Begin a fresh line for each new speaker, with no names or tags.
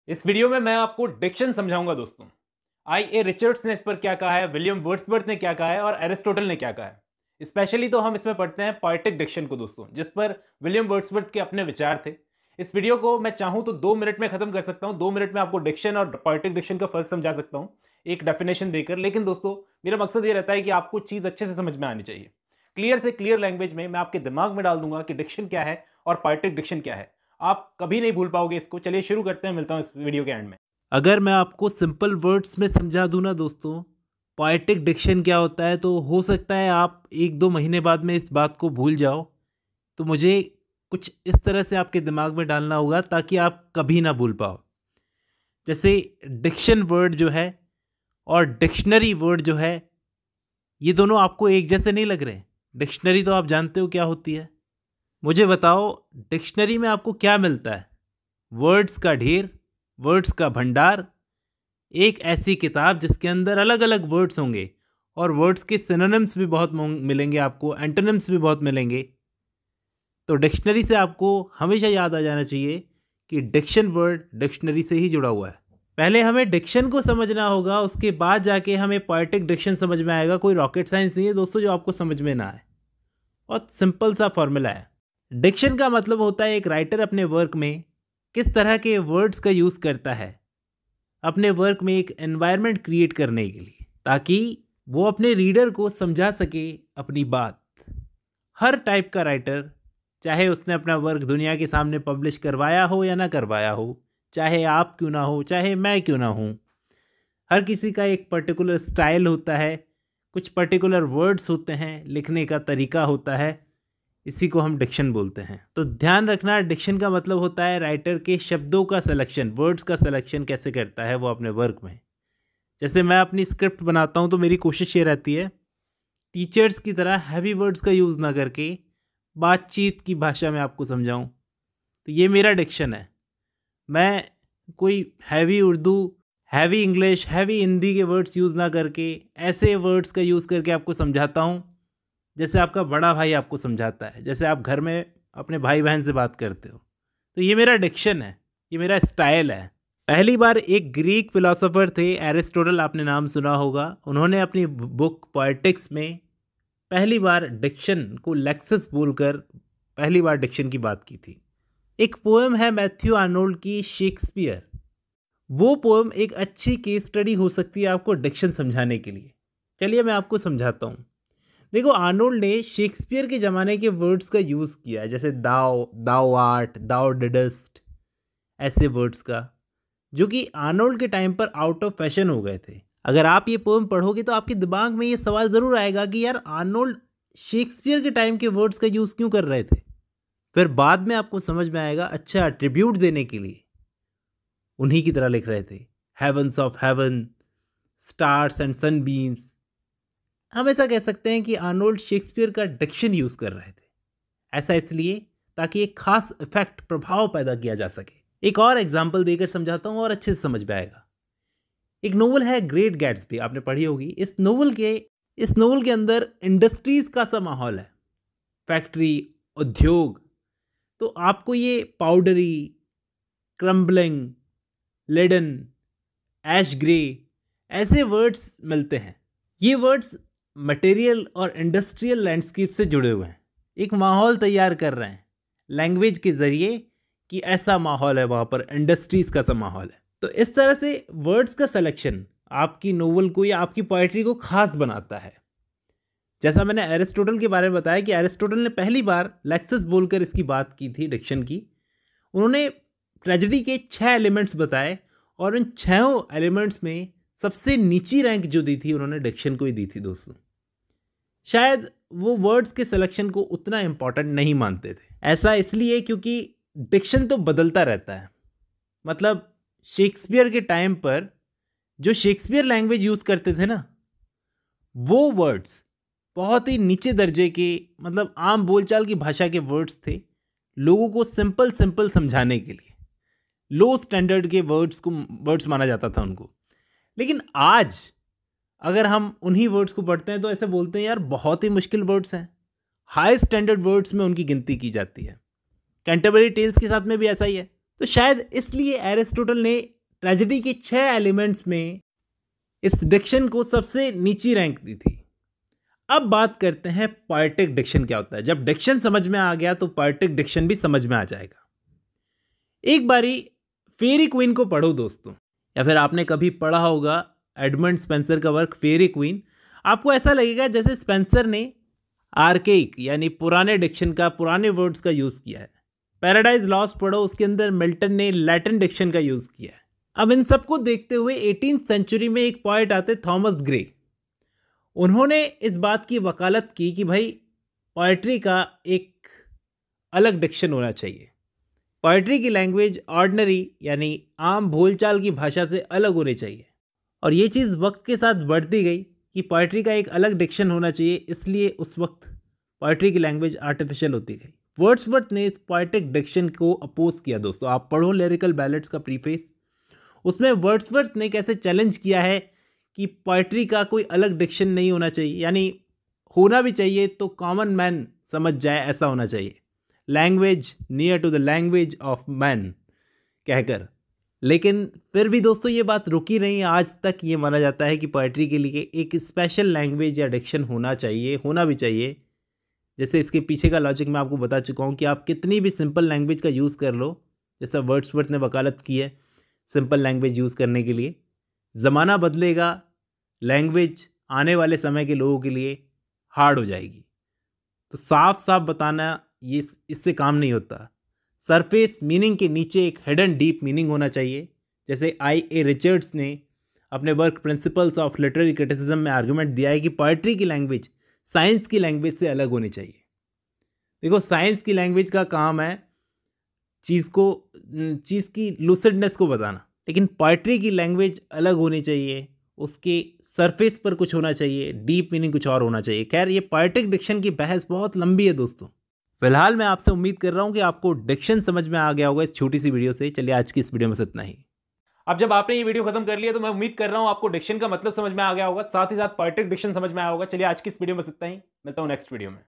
इस वीडियो में मैं आपको डिक्शन समझाऊंगा दोस्तों। आई.ए. रिचर्ड्स ने इस पर क्या कहा है, विलियम वर्ड्सवर्थ ने क्या कहा है और एरिस्टोटल ने क्या कहा है। स्पेशली तो हम इसमें पढ़ते हैं पोएटिक डिक्शन को दोस्तों, जिस पर विलियम वर्ड्सवर्थ के अपने विचार थे। इस वीडियो को मैं चाहूं तो 2 मिनट में खत्म कर सकता हूं। 2 मिनट में आपको डिक्शन और पोएटिक डिक्शन का फर्क समझा सकता हूं एक डेफिनेशन देकर। लेकिन दोस्तों, मेरा मकसद ये रहता है कि आपको चीज अच्छे से समझ में आनी चाहिए। क्लियर से क्लियर लैंग्वेज में मैं आपके दिमाग में डाल दूंगा कि डिक्शन क्या है और पोएटिक डिक्शन क्या है। आप कभी नहीं भूल पाओगे इसको। चलिए शुरू करते हैं, मिलता हूं इस वीडियो के एंड में।
अगर मैं आपको सिंपल वर्ड्स में समझा दूं ना दोस्तों, पोएटिक डिक्शन क्या होता है, तो हो सकता है आप 1-2 महीने बाद में इस बात को भूल जाओ। तो मुझे कुछ इस तरह से आपके दिमाग में डालना होगा ताकि आप कभी ना भूल पाओ। जैसे डिक्शन वर्ड जो है और डिक्शनरी वर्ड जो है, ये दोनों आपको एक जैसे नहीं लग रहे। डिक्शनरी तो आप जानते हो क्या होती है। मुझे बताओ, डिक्शनरी में आपको क्या मिलता है? वर्ड्स का ढेर, वर्ड्स का भंडार, एक ऐसी किताब जिसके अंदर अलग अलग वर्ड्स होंगे और वर्ड्स के सिनोनिम्स भी बहुत मिलेंगे, आपको एंटोनिम्स भी बहुत मिलेंगे। तो डिक्शनरी से आपको हमेशा याद आ जाना चाहिए कि डिक्शन वर्ड डिक्शनरी से ही जुड़ा हुआ है। पहले हमें डिक्शन को समझना होगा, उसके बाद जाके हमें पोएटिक डिक्शन समझ में आएगा। कोई रॉकेट साइंस नहीं है दोस्तों जो आपको समझ में ना आए। बहुत सिंपल सा फॉर्मूला है। डिक्शन का मतलब होता है एक राइटर अपने वर्क में किस तरह के वर्ड्स का यूज़ करता है अपने वर्क में एक एनवायरनमेंट क्रिएट करने के लिए, ताकि वो अपने रीडर को समझा सके अपनी बात। हर टाइप का राइटर, चाहे उसने अपना वर्क दुनिया के सामने पब्लिश करवाया हो या ना करवाया हो, चाहे आप क्यों ना हो, चाहे मैं क्यों ना हूँ, हर किसी का एक पर्टिकुलर स्टाइल होता है, कुछ पर्टिकुलर वर्ड्स होते हैं, लिखने का तरीका होता है। इसी को हम डिक्शन बोलते हैं। तो ध्यान रखना, डिक्शन का मतलब होता है राइटर के शब्दों का सिलेक्शन, वर्ड्स का सिलेक्शन कैसे करता है वो अपने वर्क में। जैसे मैं अपनी स्क्रिप्ट बनाता हूँ तो मेरी कोशिश ये रहती है टीचर्स की तरह हैवी वर्ड्स का यूज़ ना करके बातचीत की भाषा में आपको समझाऊँ। तो ये मेरा डिक्शन है। मैं कोई heavy Urdu, heavy English, heavy Hindi के वर्ड्स यूज़ ना करके ऐसे वर्ड्स का यूज़ करके आपको समझाता हूँ जैसे आपका बड़ा भाई आपको समझाता है, जैसे आप घर में अपने भाई बहन से बात करते हो। तो ये मेरा डिक्शन है, ये मेरा स्टाइल है। पहली बार एक ग्रीक फिलोसोफर थे एरिस्टोटल, आपने नाम सुना होगा। उन्होंने अपनी बुक पोएटिक्स में पहली बार डिक्शन को लेक्सिस बोलकर पहली बार डिक्शन की बात की थी। एक पोएम है मैथ्यू आर्नोल्ड की, शेक्सपियर। वो पोएम एक अच्छी केस स्टडी हो सकती है आपको डिक्शन समझाने के लिए। चलिए मैं आपको समझाता हूँ। देखो, आर्नोल्ड ने शेक्सपियर के ज़माने के वर्ड्स का यूज़ किया है, जैसे दाओ, दाओ आर्ट, दाओ डिडस्ट, ऐसे वर्ड्स का, जो कि आर्नोल्ड के टाइम पर आउट ऑफ फैशन हो गए थे। अगर आप ये पोएम पढ़ोगे तो आपके दिमाग में ये सवाल ज़रूर आएगा कि यार आर्नोल्ड शेक्सपियर के टाइम के वर्ड्स का यूज़ क्यों कर रहे थे। फिर बाद में आपको समझ में आएगा, अच्छा, ट्रिब्यूट देने के लिए उन्हीं की तरह लिख रहे थे। Heavens of heaven, stars and sunbeams. हम ऐसा कह सकते हैं कि आर्नोल्ड शेक्सपियर का डिक्शन यूज़ कर रहे थे। ऐसा इसलिए ताकि एक खास इफेक्ट, प्रभाव पैदा किया जा सके। एक और एग्जाम्पल देकर समझाता हूँ और अच्छे से समझ में आएगा। एक नोवेल है ग्रेट गैट्सबी, आपने पढ़ी होगी। इस नोवेल के अंदर इंडस्ट्रीज का सा माहौल है, फैक्ट्री, उद्योग। तो आपको ये powdery, crumbling, laden, ash grey, ऐसे वर्ड्स मिलते हैं। ये वर्ड्स मटेरियल और इंडस्ट्रियल लैंडस्केप से जुड़े हुए हैं, एक माहौल तैयार कर रहे हैं लैंग्वेज के ज़रिए कि ऐसा माहौल है वहाँ पर, इंडस्ट्रीज़ का सा माहौल है। तो इस तरह से वर्ड्स का सिलेक्शन आपकी नोवेल को या आपकी पोएट्री को खास बनाता है। जैसा मैंने एरिस्टोटल के बारे में बताया कि एरिस्टोटल ने पहली बार लेक्सिस बोलकर इसकी बात की थी, डिक्शन की। उन्होंने ट्रेजेडी के 6 एलिमेंट्स बताए और इन 6 एलिमेंट्स में सबसे नीची रैंक जो दी थी उन्होंने डिक्शन को ही दी थी दोस्तों। शायद वो वर्ड्स के सिलेक्शन को उतना इम्पॉर्टेंट नहीं मानते थे। ऐसा इसलिए क्योंकि डिक्शन तो बदलता रहता है। मतलब शेक्सपियर के टाइम पर जो शेक्सपियर लैंग्वेज यूज़ करते थे ना, वो वर्ड्स बहुत ही नीचे दर्जे के, मतलब आम बोलचाल की भाषा के वर्ड्स थे, लोगों को सिंपल समझाने के लिए। लो स्टैंडर्ड के वर्ड्स माना जाता था उनको। लेकिन आज अगर हम उन्हीं वर्ड्स को पढ़ते हैं तो ऐसे बोलते हैं यार बहुत ही मुश्किल वर्ड्स हैं। हाई स्टैंडर्ड वर्ड्स में उनकी गिनती की जाती है। कैंटरबरी टेल्स के साथ में भी ऐसा ही है। तो शायद इसलिए एरिस्टोटल ने ट्रेजेडी के 6 एलिमेंट्स में इस डिक्शन को सबसे नीची रैंक दी थी। अब बात करते हैं पोएटिक डिक्शन क्या होता है। जब डिक्शन समझ में आ गया तो पोएटिक डिक्शन भी समझ में आ जाएगा। एक बारी फेरी क्वीन को पढ़ो दोस्तों, या फिर आपने कभी पढ़ा होगा एडमंड स्पेंसर का वर्क फेरी क्वीन। आपको ऐसा लगेगा जैसे स्पेंसर ने आर्केइक यानी पुराने डिक्शन का, पुराने वर्ड्स का यूज़ किया है। पैराडाइज लॉस्ट पढ़ो, उसके अंदर मिल्टन ने लैटिन डिक्शन का यूज़ किया है। अब इन सबको देखते हुए 18th सेंचुरी में एक पोएट आते थॉमस ग्रे। उन्होंने इस बात की वकालत की कि भाई पोएट्री का एक अलग डिक्शन होना चाहिए। पोएट्री की लैंग्वेज ऑर्डिनरी यानी आम बोलचाल की भाषा से अलग होनी चाहिए। और ये चीज़ वक्त के साथ बढ़ती गई कि पोएट्री का एक अलग डिक्शन होना चाहिए, इसलिए उस वक्त पोएट्री की लैंग्वेज आर्टिफिशियल होती गई। वर्ड्सवर्थ ने इस पोएटिक डिक्शन को अपोज किया दोस्तों। आप पढ़ो लिरिकल बैलेड्स का प्रीफेस, उसमें वर्ड्सवर्थ ने कैसे चैलेंज किया है कि पोएट्री का कोई अलग डिक्शन नहीं होना चाहिए, यानी होना भी चाहिए तो कॉमन मैन समझ जाए ऐसा होना चाहिए, language near to the language of man कहकर। लेकिन फिर भी दोस्तों ये बात रुकी नहीं। आज तक ये माना जाता है कि पोएट्री के लिए एक स्पेशल लैंग्वेज या डिक्शन होना चाहिए, होना भी चाहिए। जैसे इसके पीछे का लॉजिक मैं आपको बता चुका हूँ कि आप कितनी भी सिंपल लैंग्वेज का यूज़ कर लो, जैसा वर्ड्सवर्थ ने वकालत की है सिंपल लैंग्वेज यूज़ करने के लिए, ज़माना बदलेगा, लैंग्वेज आने वाले समय के लोगों के लिए हार्ड हो जाएगी। तो साफ साफ बताना ये इससे काम नहीं होता। सरफेस मीनिंग के नीचे एक हिडन डीप मीनिंग होना चाहिए। जैसे I.A. रिचर्ड्स ने अपने work principles of literary criticism में आर्गूमेंट दिया है कि पोएट्री की लैंग्वेज साइंस की लैंग्वेज से अलग होनी चाहिए। देखो साइंस की लैंग्वेज का काम है चीज़ की लूसिडनेस को बताना, लेकिन पोएट्री की लैंग्वेज अलग होनी चाहिए, उसके सरफेस पर कुछ होना चाहिए, डीप मीनिंग कुछ और होना चाहिए। खैर ये पोएटिक डिक्शन की बहस बहुत लंबी है दोस्तों। फिलहाल मैं आपसे उम्मीद कर रहा हूँ कि आपको डिक्शन समझ में आ गया होगा इस छोटी सी वीडियो से। चलिए आज की इस वीडियो में इतना ही।
अब जब आपने ये वीडियो खत्म कर लिया तो मैं उम्मीद कर रहा हूँ आपको डिक्शन का मतलब समझ में आ गया होगा, साथ ही साथ पोएटिक डिक्शन समझ में आया होगा। चलिए आज की इस वीडियो में इतना ही, मिलता हूँ नेक्स्ट वीडियो में।